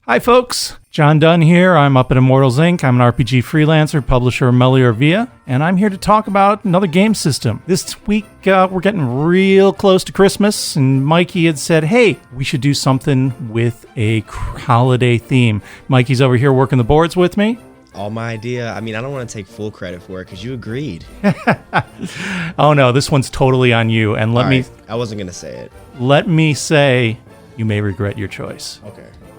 Hi, folks. John Dunn here. I'm up at Immortals, Inc. I'm an RPG freelancer, publisher of Meliorvia, and I'm here to talk about another game system. This week, we're getting real close to Christmas, and Mikey had said, hey, we should do something with a holiday theme. Mikey's over here working the boards with me. All my idea. I mean, I don't want to take full credit for it because you agreed. Oh, no, this one's totally on you. And I wasn't going to say it. Let me say you may regret your choice.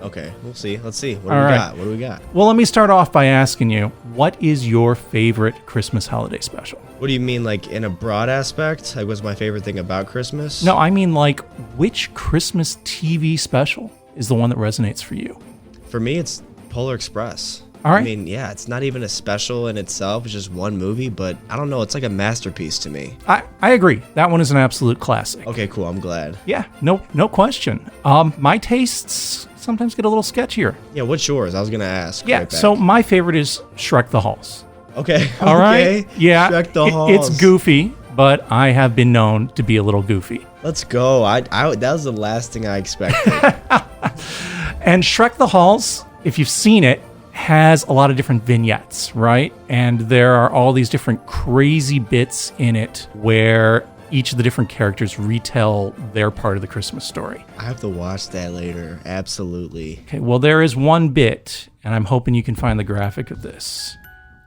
Okay, we'll see. Let's see. What do we got? Well, let me start off by asking you, what is your favorite Christmas holiday special? What do you mean, like, in a broad aspect? Like, what's my favorite thing about Christmas? No, I mean, like, which Christmas TV special is the one that resonates for you? For me, it's Polar Express. All right. I mean, yeah, it's not even a special in itself. It's just one movie, but I don't know. It's like a masterpiece to me. I agree. That one is an absolute classic. Okay, cool. I'm glad. Yeah, no question. My tastes sometimes get a little sketchier. Yeah, what's yours? I was going to ask. Yeah, so my favorite is Shrek the Halls. Okay. All right. Yeah. Shrek the Halls. It's goofy, but I have been known to be a little goofy. Let's go. That was the last thing I expected. And Shrek the Halls, if you've seen it, has a lot of different vignettes, right? And there are all these different crazy bits in it where each of the different characters retell their part of the Christmas story. I have to watch that later. Absolutely. Okay, well, there is one bit, and I'm hoping you can find the graphic of this,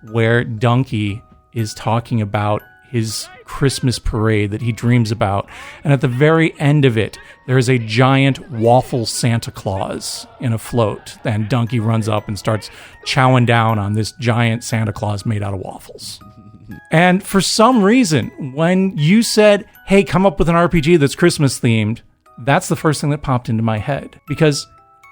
where Donkey is talking about his Christmas parade that he dreams about. And at the very end of it, there is a giant waffle Santa Claus in a float. And Donkey runs up and starts chowing down on this giant Santa Claus made out of waffles. And for some reason, when you said, hey, come up with an RPG that's Christmas themed, that's the first thing that popped into my head. Because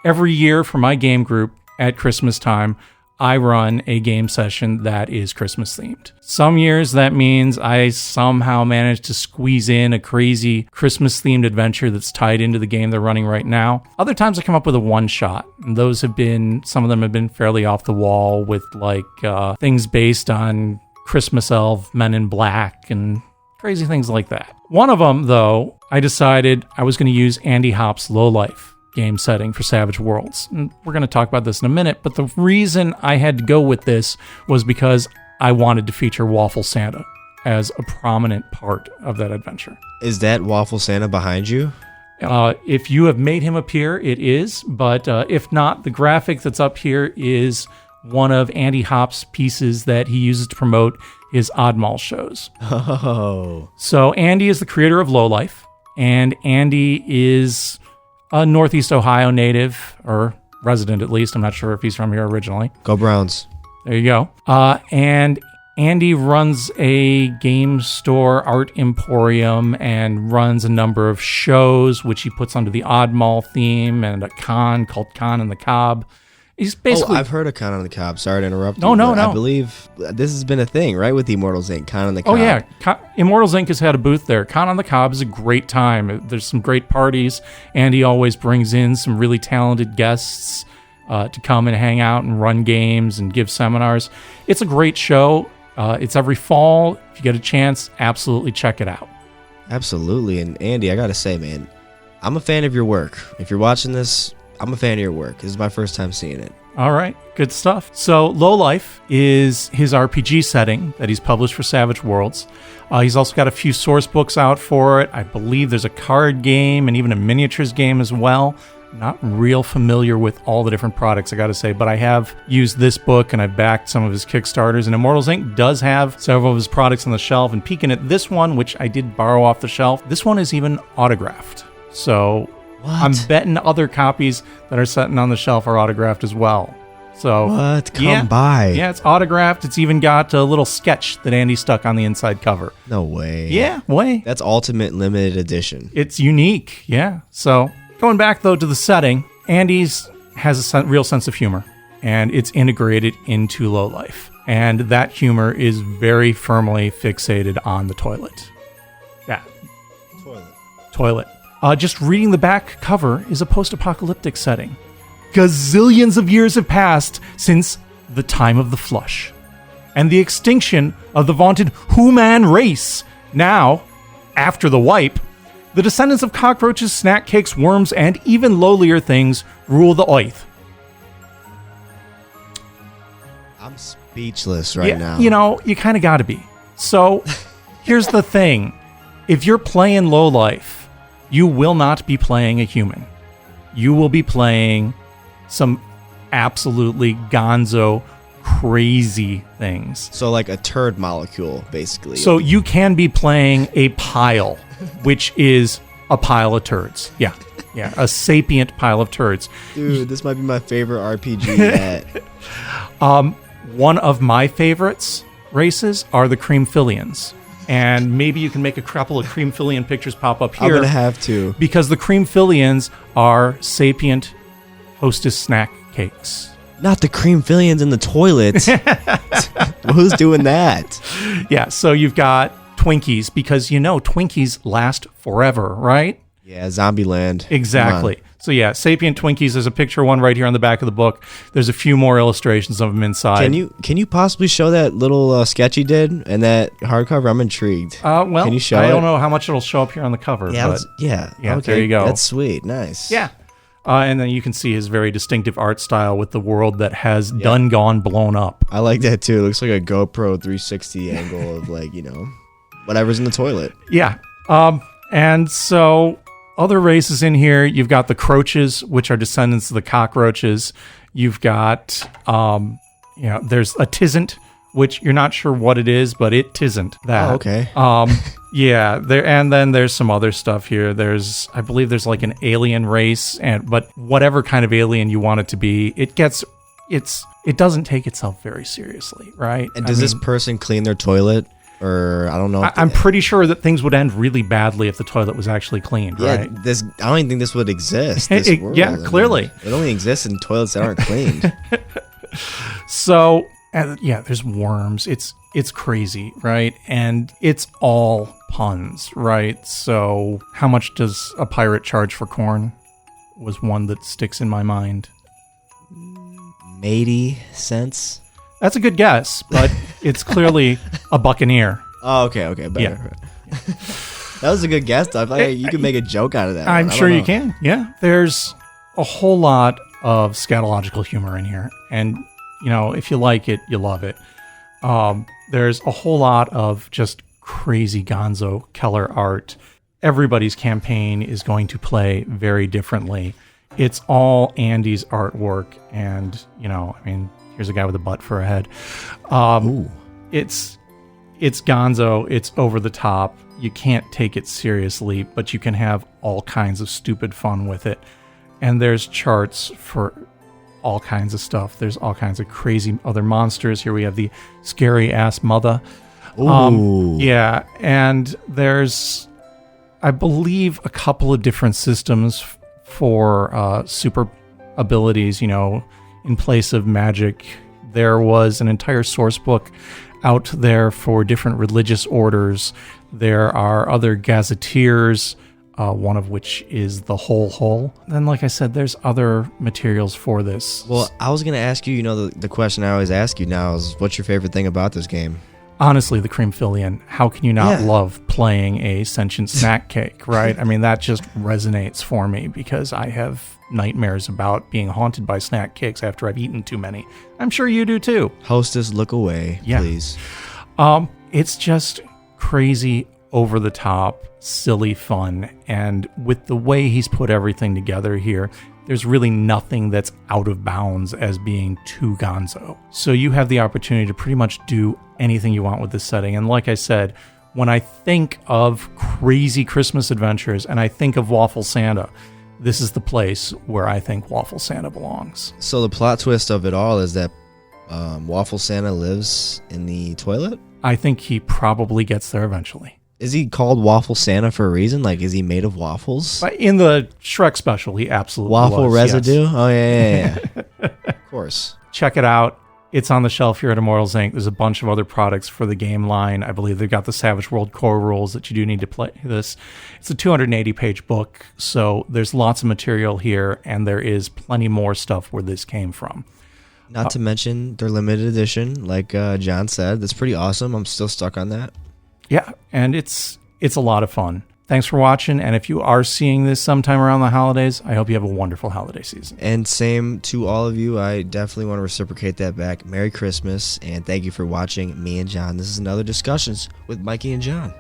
every year for my game group at Christmas time, I run a game session that is Christmas themed. Some years that means I somehow manage to squeeze in a crazy Christmas themed adventure that's tied into the game they're running right now. Other times I come up with a one shot. And those have been, some of them have been fairly off the wall with like things based on Christmas elf, Men in Black, and crazy things like that. One of them, though, I decided I was going to use Andy Hopp's Low Life game setting for Savage Worlds. And we're going to talk about this in a minute, but the reason I had to go with this was because I wanted to feature Waffle Santa as a prominent part of that adventure. Is that Waffle Santa behind you? If you have made him appear, it is, but if not, the graphic that's up here is one of Andy Hopp's pieces that he uses to promote his Oddmall shows. Oh. So Andy is the creator of Low Life, and Andy is a Northeast Ohio native, or resident at least. I'm not sure if he's from here originally. Go Browns. There you go. And Andy runs a game store, art emporium, and runs a number of shows, which he puts under the Oddmall theme, and a con called Con in the Cob. He's basically... I've heard of Con on the Cob. Sorry to interrupt No. I believe this has been a thing, right, with Immortals Inc., Con on the Cob. Oh, yeah. Immortals Inc. has had a booth there. Con on the Cob is a great time. There's some great parties. Andy always brings in some really talented guests to come and hang out and run games and give seminars. It's a great show. It's every fall. If you get a chance, absolutely check it out. Absolutely. And Andy, I got to say, man, I'm a fan of your work. If you're watching this, I'm a fan of your work. This is my first time seeing it. All right, good stuff. So Low Life is his RPG setting that he's published for Savage Worlds. He's also got a few source books out for it. I believe there's a card game and even a miniatures game as well. Not real familiar with all the different products, I got to say, but I have used this book and I've backed some of his Kickstarters. And Immortals Inc. does have several of his products on the shelf. And peeking at this one, which I did borrow off the shelf, this one is even autographed. So... What? I'm betting other copies that are sitting on the shelf are autographed as well. So what? Come by. Yeah, it's autographed. It's even got a little sketch that Andy stuck on the inside cover. No way. Yeah, way. That's Ultimate Limited Edition. It's unique, yeah. So going back, though, to the setting, Andy's has a real sense of humor, and it's integrated into Low Life. And that humor is very firmly fixated on the toilet. Yeah. Toilet. Just reading the back cover is a post-apocalyptic setting. Gazillions of years have passed since the time of the flush and the extinction of the vaunted human race. Now, after the wipe, the descendants of cockroaches, snack cakes, worms, and even lowlier things rule the earth. speechless right now. You know, you kind of got to be. So here's the thing. If you're playing low life, you will not be playing a human. You will be playing some absolutely gonzo crazy things. So like a turd molecule, basically. So you can be playing a pile, which is a pile of turds. Yeah, a sapient pile of turds. Dude, this might be my favorite RPG yet. One of my favorites races are the Creamfillians. And maybe you can make a couple of Creamfillian pictures pop up here. I'm going to have to. Because the Creamfillians are sapient Hostess snack cakes. Not the Creamfillians in the toilet. Who's doing that? Yeah, so you've got Twinkies, because you know Twinkies last forever, right? Yeah, Zombieland. Exactly. So yeah, sapient Twinkies. There's a picture of one right here on the back of the book. There's a few more illustrations of them inside. Can you possibly show that little sketch you did and that hardcover? I'm intrigued. Well, can you show I it? don't know how much it'll show up here on the cover. Yeah, but yeah. Okay. There you go. That's sweet. Nice. Yeah. And then you can see his very distinctive art style with the world that has done gone blown up. I like that too. It looks like a GoPro 360 angle of like, whatever's in the toilet. Yeah. And so other races in here, you've got the Croaches, which are descendants of the cockroaches. You've got, there's a Tisn't, which you're not sure what it is, but it tisn't that. Oh, okay. Yeah, and then there's some other stuff here. I believe there's like an alien race, but whatever kind of alien you want it to be, it doesn't take itself very seriously, right? And does this person clean their toilet? Or I don't know. I'm pretty sure that things would end really badly if the toilet was actually cleaned, right? I don't even think this would exist. This world. Yeah, clearly. It only exists in toilets that aren't cleaned. So, there's worms. It's crazy, right? And it's all puns, right? So how much does a pirate charge for corn? Was one that sticks in my mind. 80 cents? That's a good guess, but it's clearly a buccaneer. Oh, okay, better. Yeah. That was a good guess, though. I feel like you could make a joke out of that. I'm sure you can, yeah. There's a whole lot of scatological humor in here, and, if you like it, you love it. There's a whole lot of just crazy gonzo Keller art. Everybody's campaign is going to play very differently. It's all Andy's artwork, and, here's a guy with a butt for a head. It's gonzo. It's over the top. You can't take it seriously, but you can have all kinds of stupid fun with it. And there's charts for all kinds of stuff. There's all kinds of crazy other monsters. Here we have the scary ass mother. Ooh. Yeah, and there's, I believe, a couple of different systems for super abilities, in place of magic. There was an entire source book out there for different religious orders. There are other gazetteers, one of which is the whole. Then, like I said, there's other materials for this. Well, I was going to ask you, the question I always ask you now is, what's your favorite thing about this game? Honestly, the Creamfillian. How can you not love playing a sentient snack cake, right? I mean, that just resonates for me because I have nightmares about being haunted by snack cakes after I've eaten too many. I'm sure you do too. Hostess, look away, please. It's just crazy, over the top, silly fun. And with the way he's put everything together here, there's really nothing that's out of bounds as being too gonzo. So you have the opportunity to pretty much do anything you want with this setting. And like I said, when I think of crazy Christmas adventures and I think of Waffle Santa, this is the place where I think Waffle Santa belongs. So the plot twist of it all is that Waffle Santa lives in the toilet? I think he probably gets there eventually. Is he called Waffle Santa for a reason? Like, is he made of waffles? In the Shrek special, he absolutely Waffle was, residue? Yes. Oh, yeah. Of course. Check it out. It's on the shelf here at Immortals Inc. There's a bunch of other products for the game line. I believe they've got the Savage World core rules that you do need to play this. It's a 280-page book, so there's lots of material here, and there is plenty more stuff where this came from. Not to mention their limited edition, like John said. That's pretty awesome. I'm still stuck on that. Yeah, and it's a lot of fun. Thanks for watching. And if you are seeing this sometime around the holidays, I hope you have a wonderful holiday season. And same to all of you. I definitely want to reciprocate that back. Merry Christmas, and thank you for watching me and John. This is another Discussions with Mikey and John.